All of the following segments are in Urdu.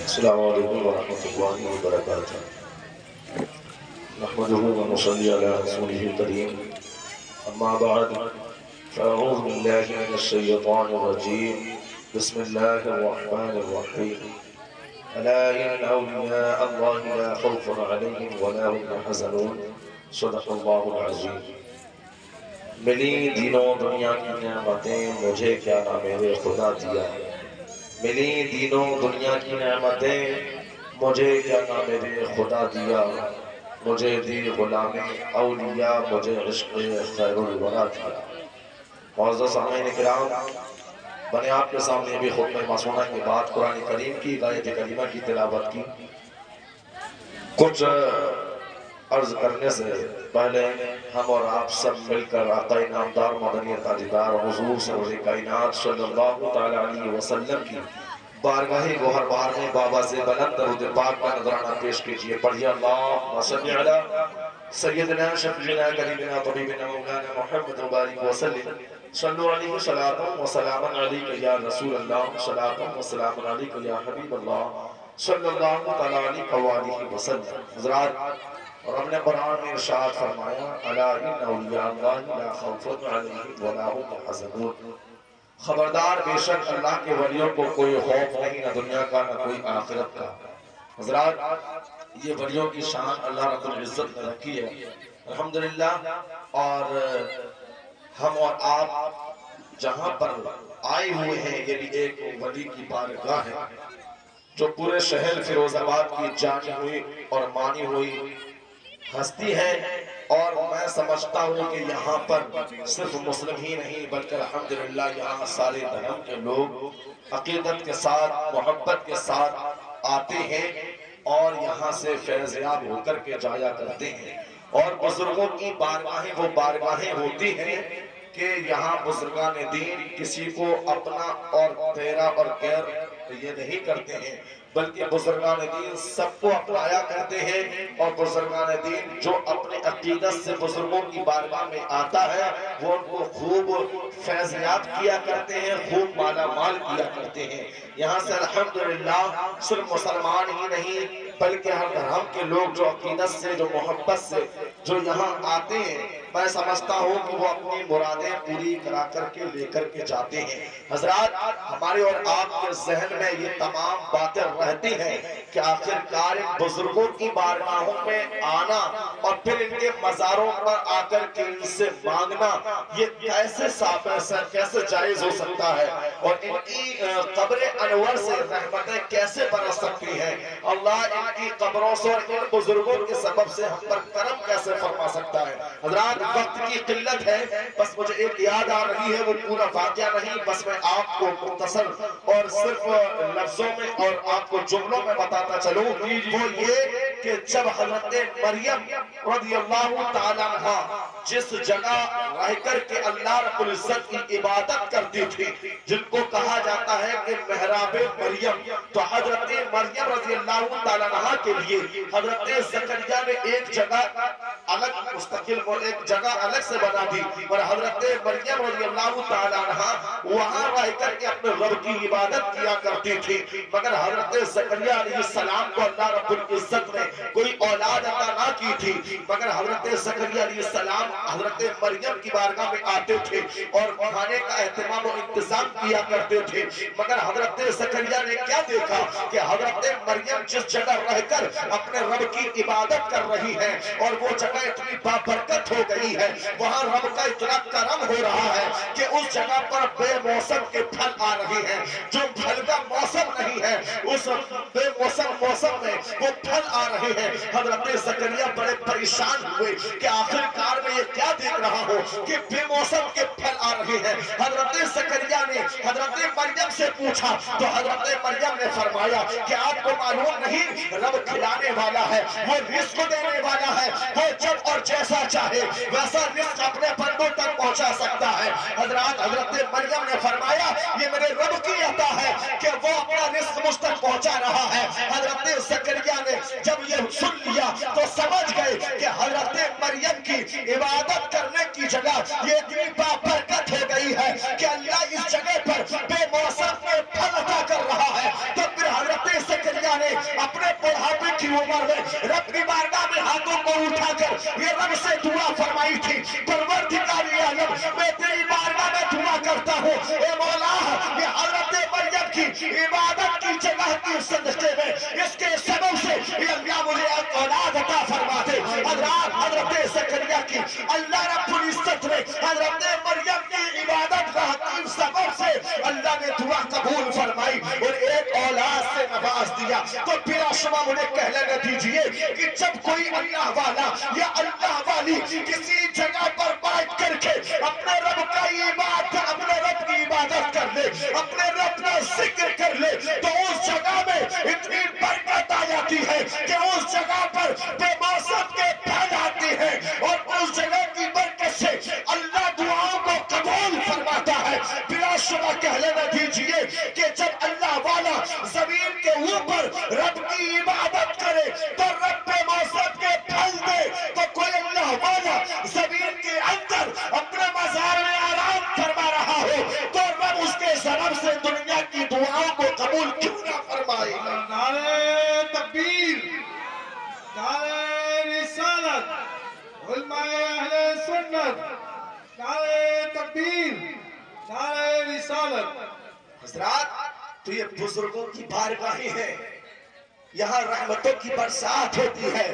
السلام علیکم ورحمۃ اللہ وبرکاتہ نحمده ونصلي على رسوله الكريم اما بعد فاعوذ بالله من الشیطان الرجیم بسم اللہ الرحمن الرحیم الا ان اولیاء اللہ لا خوف علیہم ولا هم يحزنون صدق اللہ العظیم۔ ملی دینوں دنیا کی نعمتیں مجھے کیا نہ میرے خدا دیا، ملی دینوں دنیا کی نعمتیں مجھے کیا نہ میرے خدا دیا، مجھے دی غلام اولیاء مجھے عشق خیر الورا دیا۔ معزز سامعین کرام، بنے آپ کے سامنے بھی خطبہ معصومہ کے بعد قرآن کریم کی آیت کریمہ کی تلاوت کی۔ کچھ عرض کرنے سے پہلے ہم اور آپ سب مل کر آقا نامدار مدنی تاجدار حضور سرور کائنات صلی اللہ تعالی علیہ وسلم کی بارگاہ گوہر بار میں بابا سے بلند درود پاک کا نذرانہ پیش کیجئے۔ پڑھیے اللہم صلی علی سیدنا شفیعنا قریبنا طبیبنا مولانا محمد مبارک وسلم صلو علیہ صلاۃ و سلام علیک یا رسول اللہ، صلاۃ و سلام علیک یا حبیب اللہ صلی اللہ تعالی علیہ وآلہ وسلم۔ حضرات، رب نے قرآن میں ارشاد فرمایا الا ان اولیاء اللہ لا خوف علیہم ولا هم يحزنون، خبردار بے شک اللہ کے ولیوں کو کوئی خوف نہیں، نہ دنیا کا نہ کوئی آخرت کا۔ حضرات، یہ ولیوں کی شان اللہ رب العزت نے رکھی ہے الحمدللہ، اور ہم اور آپ جہاں پر آئے ہوئے ہیں یہ بھی ایک ولی کی بارگاہ ہے جو پورے شہر فیروز آباد کی جانی ہوئی اور مانی ہوئی ہستی ہے، اور میں سمجھتا ہوں کہ یہاں پر صرف مسلم ہی نہیں بلکہ الحمدللہ یہاں سارے دھرم کے لوگ عقیدت کے ساتھ محبت کے ساتھ آتے ہیں اور یہاں سے فیض یاب ہو کر کے جایا کرتے ہیں۔ اور بزرگوں کی بارگاہیں وہ بارگاہیں ہوتی ہیں کہ یہاں بزرگان دین کسی کو اپنا اور تیرا اور غیر یہ نہیں کرتے ہیں، بلکہ بزرگان دین سب کو اپنایا کرتے ہیں، اور بزرگان دین جو اپنے عقیدت سے بزرگوں کی بارگاہ میں آتا ہے وہ ان کو خوب فیضیاب کیا کرتے ہیں، خوب مالا مال کیا کرتے ہیں۔ یہاں سے الحمدللہ صرف مسلمان ہی نہیں بلکہ ہر دھرم کے لوگ جو عقیدت سے جو محبت سے جو یہاں آتے ہیں، میں سمجھتا ہوں کہ وہ اپنی مرادیں پوری کرا کر کے لے کر کے جاتے ہیں۔ حضرات، ہمارے اور آپ کے ذہن میں یہ تمام باتیں رہتی ہیں کہ آخر کار بزرگوں کی بارگاہوں میں آنا اور پھر ان کے مزاروں پر آ کر کے ان سے مانگنا یہ کیسے جائز ہو سکتا ہے، اور ان کی قبر انور سے رحمتیں کیسے برس سکتی ہیں، اللہ ان کی قبروں سے اور ان بزرگوں کے سبب سے ہم پر کرم کیسے فرما سکتا ہے۔ حضرات، وقت کی قلت ہے، بس مجھے ایک یاد آ رہی ہے، وہ پورا واقعہ نہیں، بس میں آپ کو مختصر اور صرف لفظوں میں اور آپ کو جملوں میں بتاتا چلوں، وہ یہ کہ جب حضرت مریم رضی اللہ تعالیٰ عنہ جس جگہ رہ کر کے اللہ رب العزت کی عبادت کرتی تھی جن کو کہا جاتا ہے کہ محراب مریم، تو حضرت مریم رضی اللہ تعالیٰ عنہ کے لیے حضرت زکریا نے ایک جگہ الگ مستقل اور ایک جگہ الگ سے بنا دی، اور حضرت مریم رضی اللہ تعالیٰ عنہ وہاں رہ کر کے اپنے رب کی عبادت کیا کرتی تھی، مگر حضرت زکریا علیہ السلام کو اللہ رب العزت نے کوئی اولاد عطا نہ کی تھی، مگر حضرت زکریا علیہ السلام حضرت مریم کی بارگاہ میں آتے تھے اور کھانے کا اہتمام و انتظام کیا کرتے تھے، مگر حضرت زکریا نے کیا دیکھا کہ حضرت مریم جس جگہ رہ کر اپنے رب کی عبادت کر رہی ہے اور وہ جگہ اتنی بابرکت ہو گئی ہے، وہاں رب کا اتنا کرم ہو رہا ہے کہ اس جگہ پر بے موسم کے پھل آ رہے ہیں، جو پھل کا موسم نہیں ہے اس بے موسم میں وہ پھل آ رہے ہیں۔ حضرت زکریا بڑے پریشان ہوئے کہ آخر کار میں یہ کیا دیکھ رہا ہوں کہ بے موسم کے پھل آ رہے ہیں۔ حضرت زکریا نے حضرت مریم سے پوچھا تو حضرت مریم نے فرمایا کہ آپ کو معلوم نہیں رب کھلانے والا ہے، وہ رزق دینے والا ہے، وہ جب اور جیسا چاہے ویسا رزق اپنے بندوں تک پہنچا سکتا ہے۔ حضرت مریم نے فرمایا یہ میرے رب کی عطا ہے کہ وہ اپنا رزق مجھ تک پہنچا رہا ہے۔ حضرت زکریا نے جب یہ سن لیا تو سمجھ گئے کہ حضرت مریم کی عبادت کرنے کی جگہ یہ اتنی بابرکت ہو گئی ہے کہ اللہ اس جگہ پر بے موسم میں پھل عطا کر رہا ہے، تو پھر حضرت زکریا نے اپنے بڑھاپے کی عمر میں رب کی بارگاہ میں ہاتھوں کو اٹھا کر یہ رب سے دعا فرمائی تھی، پروردگار عالم میں تیری بارگاہ میں دعا کرتا ہوں، اے مولا یہ حضرت مریم کی عبادت کی جگہ کی صدقے میں اس کے سبب سے یہ اللہ مجھے اولاد عطا فرما دے۔ حضرت زکریا کی اللہ رب العزت نے حضرت مریم کی عبادت گاہ کی سبب سے اللہ نے دعا قبول فرمائی اور ایک اولاد سے نواز دیا۔ تو بلا شبہ مجھے کہنے دیجئے کہ جب کوئی اللہ والا یا اللہ والی کسی جگہ پر بیٹھ کر کے اپنے رب کا عبادت اپنے رب کی عبادت کر لے، اپنے رب کا ذکر کر لے، تو اس جگہ میں اتنی برکت آ جاتی ہے کہ اس جگہ پر بے موسم کے پھل آتے ہیں اور اس جگہ کی برکت سے اللہ دعاؤں کو قبول فرماتا ہے۔ بلا شبہ کہہ لینا دیجئے کہ جب اللہ والا زمین کے اوپر رب کی عبادت کرے تو رب بے موسم کے پھل دے، تو کوئی اللہ والا زمین کے اندر اپنے مزار میں آرام فرما رہا ہو تو رب اس کے سبب سے دنیا کی دعاؤں کو قبول کیوں نہ فرمائے گا؟ نعرہ تکبیر، نعرہ رسالت، علماء اہل سنت، نعرہ تکبیر، نعرہ رسالت۔ حضرات تو یہ بزرگوں کی بارگاہیں ہیں، یہاں رحمتوں کی برسات ہوتی ہے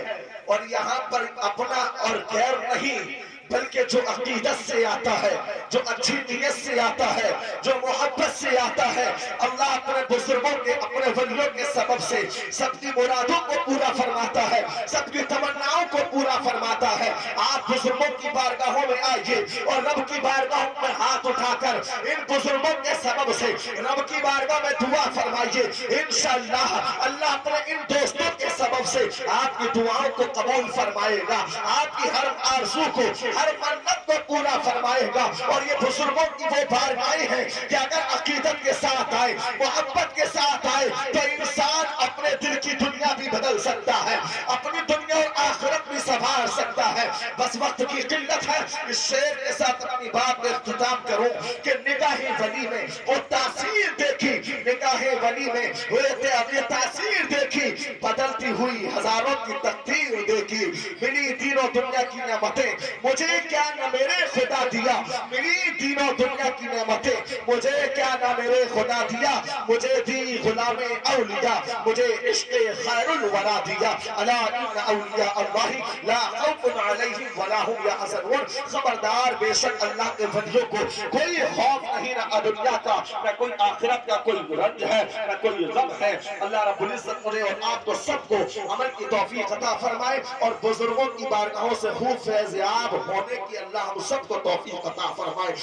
اور یہاں پر اپنا اور غیر نہیں بلکہ جو عقیدت سے آتا ہے، جو اچھی نیت سے آتا ہے، جو محبت سے آتا ہے، اللہ اپنے بزرگوں کے اپنے ولیوں کے سبب سے سب کی مرادوں کو پورا فرماتا ہے، سب کی تمناؤں کو پورا فرماتا ہے۔ آپ بزرگوں کی بارگاہوں میں آئیے اور رب کی بارگاہوں میں ہاتھ اٹھا کر ان بزرگوں کے سبب سے رب کی بارگاہ میں دعا فرمائیے، انشاءاللہ اللہ اپنے ان دوستوں کے سبب سے آپ کی دعاؤں کو قبول فرمائے گا، آپ کی ہر آرزو کو ہر منت کو پورا فرمائے گا۔ اور یہ بزرگوں کی وہ بارگاہیں ہیں کہ اگر عقیدت کے ساتھ آئے، محبت کے ساتھ آئے تو انسان اپنے دل کی دنیا بھی بدل سکتا ہے، اپنی دنیا اور آخرت بھی سنبھال سکتا ہے۔ بس وقت کی قلت ہے، اس شعر کے ساتھ اپنی بات میں اختتام کروں کہ نگاہ ولی میں وہ تاثیر دیکھی، نگاہ ولی میں وہ تاثیر دیکھی، بدلتی ہوئی ہزاروں کی تقدیر دیکھی، ملی دین و دنیا کی نعمتیں مجھے کیا نہ میرے خدا دیا، ملی دین و دنیا کی نعمتیں مجھے کیا نہ میرے خدا دیا، مجھے دی غلام اولیاء، مجھے عشق خیر الورا دیا، الا ان اولیاء اللہ لا خوف علیہم ولا هم یحزنون۔ خبردار بے شک اللہ کے ولیوں کو کوئی خوف نہیں، نہ دنیا کا نہ کوئی آخرت کا کوئی رنج ہے نہ کوئی غم ہے۔ اللہ رب العزت مجھے اور آپ کو سب کو عمل کی توفیق عطا فرمائے اور بزرگوں کی بارگاہوں سے خوب فیض یاب ہونے کی اللہ ہم سب کو توفیق عطا فرمائے۔